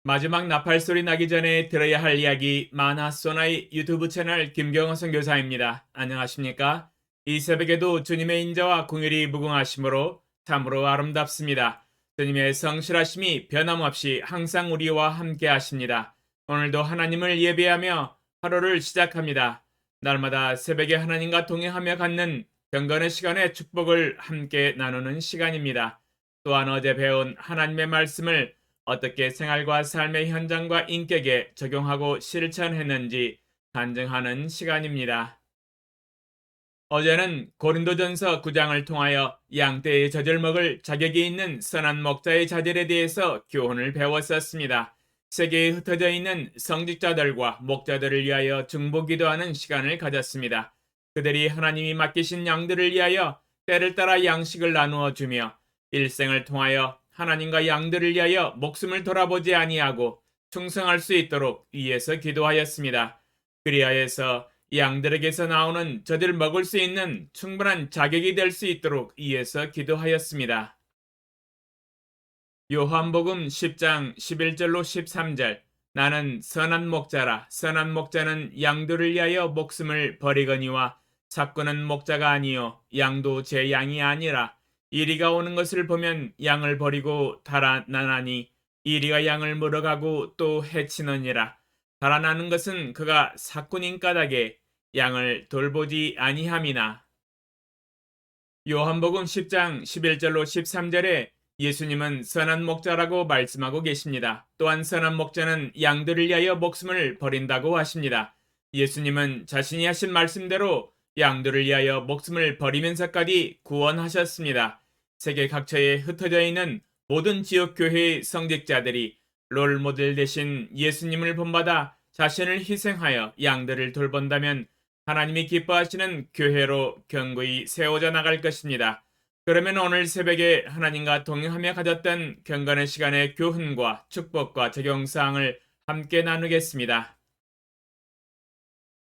마지막 나팔 소리 나기 전에 들어야 할 이야기 만화소나이 유튜브 채널 김경호 선교사입니다. 안녕하십니까? 이 새벽에도 주님의 인자와 긍휼이 무궁하심으로 참으로 아름답습니다. 주님의 성실하심이 변함없이 항상 우리와 함께 하십니다. 오늘도 하나님을 예배하며 하루를 시작합니다. 날마다 새벽에 하나님과 동행하며 갖는 경건의 시간의 축복을 함께 나누는 시간입니다. 또한 어제 배운 하나님의 말씀을 어떻게 생활과 삶의 현장과 인격에 적용하고 실천했는지 간증하는 시간입니다. 어제는 고린도전서 9장을 통하여 양떼의 젖을 먹을 자격이 있는 선한 목자의 자질에 대해서 교훈을 배웠었습니다. 세계에 흩어져 있는 성직자들과 목자들을 위하여 중보기도하는 시간을 가졌습니다. 그들이 하나님이 맡기신 양들을 위하여 때를 따라 양식을 나누어 주며 일생을 통하여 하나님과 양들을 위하여 목숨을 돌아보지 아니하고 충성할 수 있도록 위에서 기도하였습니다. 그리하여서 양들에게서 나오는 젖을 먹을 수 있는 충분한 자격이 될 수 있도록 위에서 기도하였습니다. 요한복음 10장 11절로 13절 나는 선한 목자라 선한 목자는 양들을 위하여 목숨을 버리거니와 삭구는 목자가 아니요 양도 제 양이 아니라 이리가 오는 것을 보면 양을 버리고 달아나나니 이리가 양을 물어가고 또 해치느니라. 달아나는 것은 그가 삭군인 까닭에 양을 돌보지 아니함이나. 요한복음 10장 11절로 13절에 예수님은 선한 목자라고 말씀하고 계십니다. 또한 선한 목자는 양들을 위하여 목숨을 버린다고 하십니다. 예수님은 자신이 하신 말씀대로 양들을 위하여 목숨을 버리면서까지 구원하셨습니다. 세계 각처에 흩어져 있는 모든 지역교회의 성직자들이 롤모델 대신 예수님을 본받아 자신을 희생하여 양들을 돌본다면 하나님이 기뻐하시는 교회로 견고히 세워져 나갈 것입니다. 그러면 오늘 새벽에 하나님과 동행하며 가졌던 경건의 시간의 교훈과 축복과 적용사항을 함께 나누겠습니다.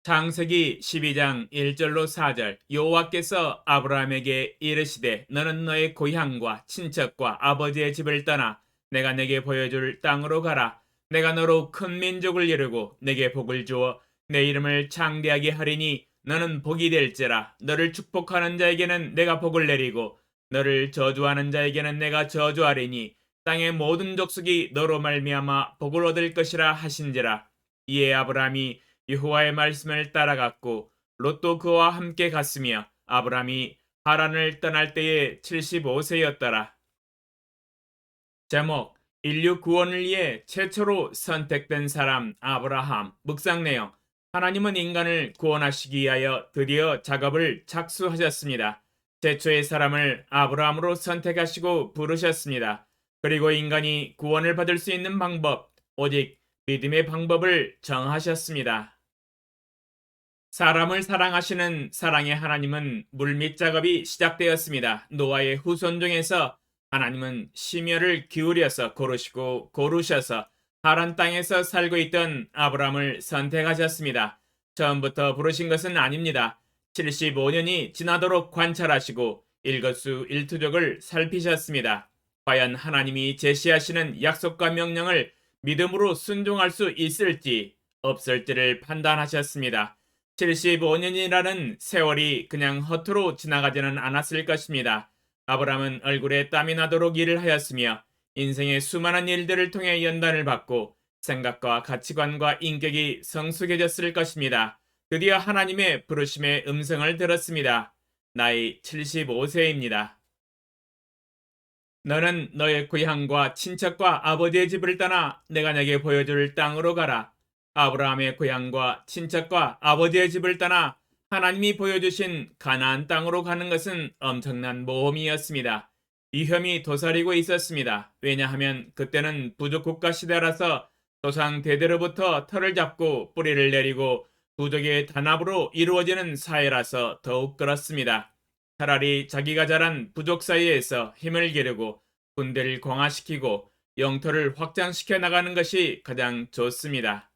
창세기 12장 1절로 4절 여호와께서 아브라함에게 이르시되 너는 너의 고향과 친척과 아버지의 집을 떠나 내가 내게 보여줄 땅으로 가라. 내가 너로 큰 민족을 이루고 내게 복을 주어 내 이름을 창대하게 하리니 너는 복이 될지라. 너를 축복하는 자에게는 내가 복을 내리고 너를 저주하는 자에게는 내가 저주하리니 땅의 모든 족속이 너로 말미암아 복을 얻을 것이라 하신지라. 이에 아브라함이 여호와의 말씀을 따라갔고 롯도 그와 함께 갔으며 아브라함이 하란을 떠날 때에 75세였더라. 제목 인류 구원을 위해 최초로 선택된 사람 아브라함. 묵상 내용 하나님은 인간을 구원하시기 위하여 드디어 작업을 착수하셨습니다. 최초의 사람을 아브라함으로 선택하시고 부르셨습니다. 그리고 인간이 구원을 받을 수 있는 방법, 오직 믿음의 방법을 정하셨습니다. 사람을 사랑하시는 사랑의 하나님은 물밑 작업이 시작되었습니다. 노아의 후손 중에서 하나님은 심혈을 기울여서 고르시고 고르셔서 하란 땅에서 살고 있던 아브라함을 선택하셨습니다. 처음부터 부르신 것은 아닙니다. 75년이 지나도록 관찰하시고 일거수일투족을 살피셨습니다. 과연 하나님이 제시하시는 약속과 명령을 믿음으로 순종할 수 있을지 없을지를 판단하셨습니다. 75년이라는 세월이 그냥 허투루 지나가지는 않았을 것입니다. 아브라함은 얼굴에 땀이 나도록 일을 하였으며 인생의 수많은 일들을 통해 연단을 받고 생각과 가치관과 인격이 성숙해졌을 것입니다. 드디어 하나님의 부르심의 음성을 들었습니다. 나이 75세입니다. 너는 너의 고향과 친척과 아버지의 집을 떠나 내가 내게 보여줄 땅으로 가라. 아브라함의 고향과 친척과 아버지의 집을 떠나 하나님이 보여주신 가나안 땅으로 가는 것은 엄청난 모험이었습니다. 위험이 도사리고 있었습니다. 왜냐하면 그때는 부족 국가 시대라서 조상 대대로부터 터를 잡고 뿌리를 내리고 부족의 단합으로 이루어지는 사회라서 더욱 그렇습니다. 차라리 자기가 자란 부족 사이에서 힘을 기르고 군대를 강화시키고 영토를 확장시켜 나가는 것이 가장 좋습니다.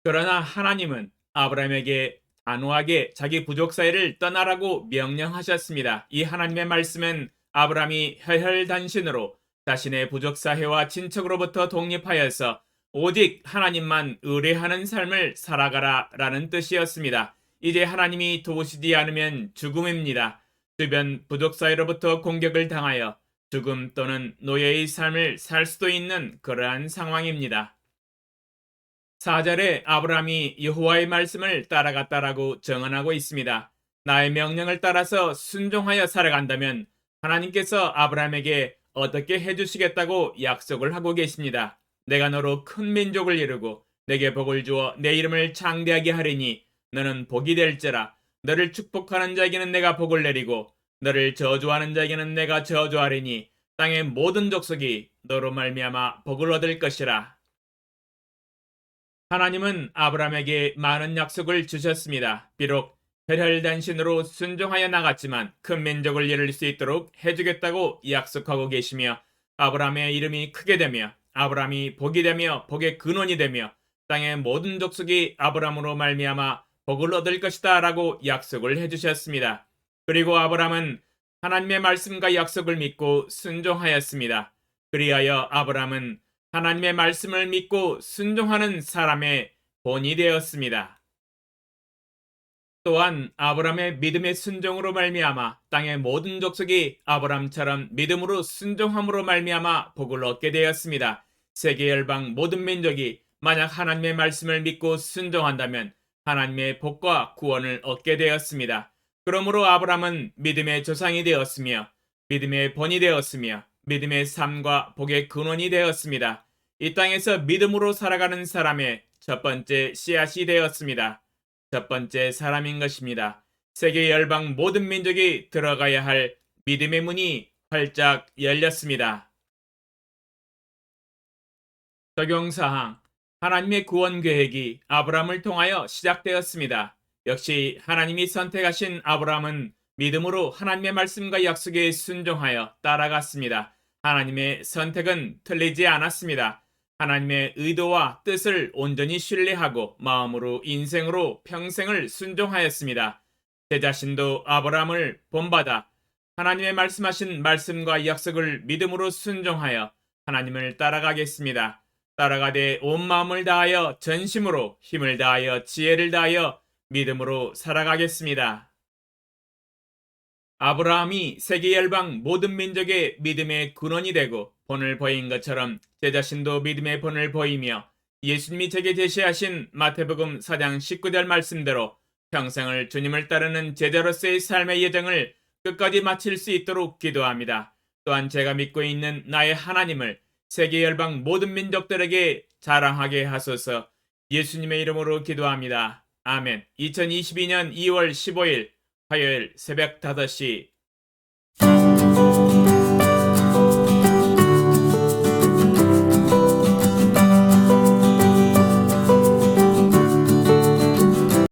그러나 하나님은 아브라함에게 단호하게 자기 부족 사이를 떠나라고 명령하셨습니다. 이 하나님의 말씀은 아브라함이 혈혈단신으로 자신의 부족 사회와 친척으로부터 독립하여서 오직 하나님만 의뢰하는 삶을 살아가라 라는 뜻이었습니다. 이제 하나님이 도우시지 않으면 죽음입니다. 주변 부족 사회로부터 공격을 당하여 죽음 또는 노예의 삶을 살 수도 있는 그러한 상황입니다. 4절에 아브라함이 여호와의 말씀을 따라갔다라고 증언하고 있습니다. 나의 명령을 따라서 순종하여 살아간다면 하나님께서 아브라함에게 어떻게 해주시겠다고 약속을 하고 계십니다. 내가 너로 큰 민족을 이루고 내게 복을 주어 내 이름을 창대하게 하리니 너는 복이 될지라. 너를 축복하는 자에게는 내가 복을 내리고 너를 저주하는 자에게는 내가 저주하리니 땅의 모든 족속이 너로 말미암아 복을 얻을 것이라. 하나님은 아브라함에게 많은 약속을 주셨습니다. 비록 혈혈단신으로 순종하여 나갔지만 큰 민족을 이룰 수 있도록 해주겠다고 약속하고 계시며 아브라함의 이름이 크게 되며 아브라함이 복이 되며 복의 근원이 되며 땅의 모든 족속이 아브라함으로 말미암아 복을 얻을 것이다 라고 약속을 해주셨습니다. 그리고 아브라함은 하나님의 말씀과 약속을 믿고 순종하였습니다. 그리하여 아브라함은 하나님의 말씀을 믿고 순종하는 사람의 본이 되었습니다. 또한 아브라함의 믿음의 순종으로 말미암아 땅의 모든 족속이 아브라함처럼 믿음으로 순종함으로 말미암아 복을 얻게 되었습니다. 세계 열방 모든 민족이 만약 하나님의 말씀을 믿고 순종한다면 하나님의 복과 구원을 얻게 되었습니다. 그러므로 아브라함은 믿음의 조상이 되었으며 믿음의 본이 되었으며 믿음의 삶과 복의 근원이 되었습니다. 이 땅에서 믿음으로 살아가는 사람의 첫 번째 씨앗이 되었습니다. 첫 번째 사람인 것입니다. 세계 열방 모든 민족이 들어가야 할 믿음의 문이 활짝 열렸습니다. 적용사항 하나님의 구원 계획이 아브라함을 통하여 시작되었습니다. 역시 하나님이 선택하신 아브라함은 믿음으로 하나님의 말씀과 약속에 순종하여 따라갔습니다. 하나님의 선택은 틀리지 않았습니다. 하나님의 의도와 뜻을 온전히 신뢰하고 마음으로 인생으로 평생을 순종하였습니다. 제 자신도 아브라함을 본받아 하나님의 말씀하신 말씀과 약속을 믿음으로 순종하여 하나님을 따라가겠습니다. 따라가되 온 마음을 다하여 전심으로 힘을 다하여 지혜를 다하여 믿음으로 살아가겠습니다. 아브라함이 세계 열방 모든 민족의 믿음의 근원이 되고 본을 보인 것처럼 제 자신도 믿음의 본을 보이며 예수님이 제게 제시하신 마태복음 4장 19절 말씀대로 평생을 주님을 따르는 제자로서의 삶의 여정을 끝까지 마칠 수 있도록 기도합니다. 또한 제가 믿고 있는 나의 하나님을 세계 열방 모든 민족들에게 자랑하게 하소서. 예수님의 이름으로 기도합니다. 아멘. 2022년 2월 15일 화요일 새벽 5시